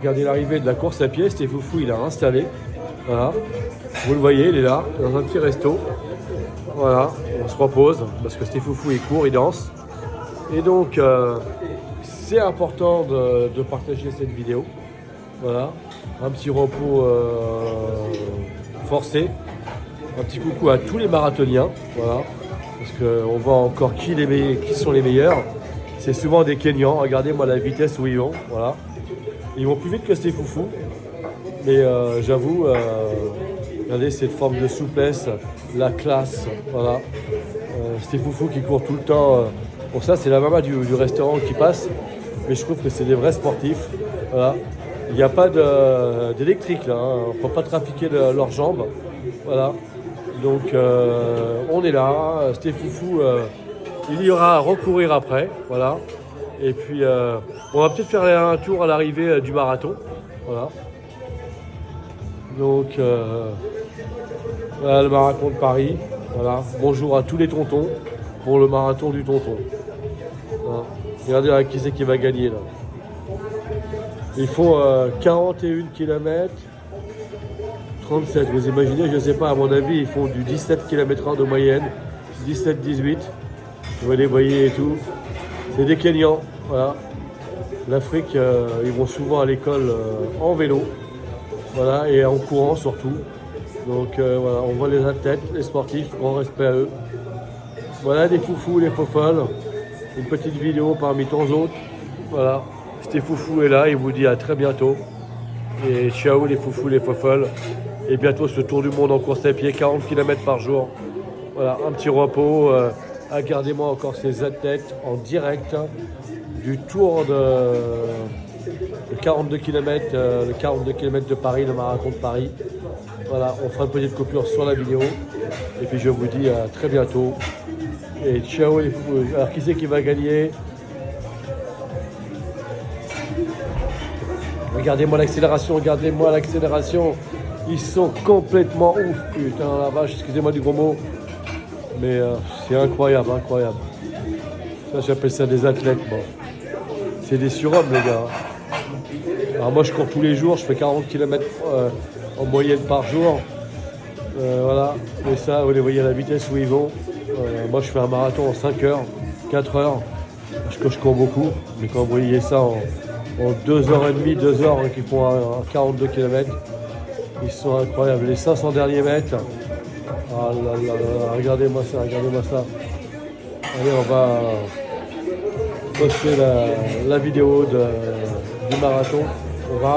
Regardez l'arrivée de la course à pied, Stéfoufou il a installé. Voilà. Vous le voyez, il est là, dans un petit resto. Voilà, on se repose parce que Stéfoufou il court, il danse. Et donc c'est important de partager cette vidéo. Voilà, un petit repos forcé. Un petit coucou à tous les marathoniens. Voilà, parce qu'on voit encore qui sont les meilleurs. C'est souvent des Kenyans. Regardez-moi la vitesse où ils vont. Voilà. Ils vont plus vite que Stéfoufou, mais j'avoue, regardez cette forme de souplesse, la classe, voilà. Stéfoufou qui court tout le temps, pour ça c'est la maman du restaurant qui passe, mais je trouve que c'est des vrais sportifs, voilà. Il n'y a pas d'électrique là, hein. On ne peut pas trafiquer leurs jambes, voilà. Donc on est là, Stéfoufou, il y aura à recourir après, voilà. Et puis, on va peut-être faire un tour à l'arrivée du marathon. Voilà. Donc, voilà le marathon de Paris. Voilà. Bonjour à tous les tontons pour le marathon du tonton. Voilà. Regardez là, qui c'est qui va gagner là. Ils font 41 km, 37. Vous imaginez, je ne sais pas, à mon avis, ils font du 17 km/h de moyenne. 17-18. Vous les voyez et tout. C'est des Kenyans, voilà. L'Afrique, ils vont souvent à l'école en vélo, voilà, et en courant surtout. Donc voilà, on voit les athlètes, les sportifs, grand respect à eux. Voilà des foufous, les fofolles. Une petite vidéo parmi tant d'autres. Voilà, Stéfoufou est là, il vous dit à très bientôt. Et ciao les foufous, les fofolles. Et bientôt ce tour du monde en course à pied, 40 km par jour. Voilà, un petit repos. Regardez-moi encore ces athlètes en direct du tour de 42 km, le 42 km de Paris, le marathon de Paris. Voilà, on fera une petite coupure sur la vidéo. Et puis je vous dis à très bientôt. Et ciao les fous. Alors qui c'est qui va gagner? Regardez-moi l'accélération, Ils sont complètement ouf, putain la vache, excusez-moi du gros mot. Mais c'est incroyable. Ça, j'appelle ça des athlètes, moi. C'est des surhommes, les gars. Alors moi, je cours tous les jours, je fais 40 km en moyenne par jour. Voilà, et ça, vous les voyez à la vitesse où ils vont. Moi, je fais un marathon en 5 heures, 4 heures. Je cours beaucoup, mais quand vous voyez ça en 2h30, 2 heures, qui font 42 km, ils sont incroyables. Les 500 derniers mètres, ah là là là, regardez-moi ça. Allez, on va poster la vidéo du marathon. On va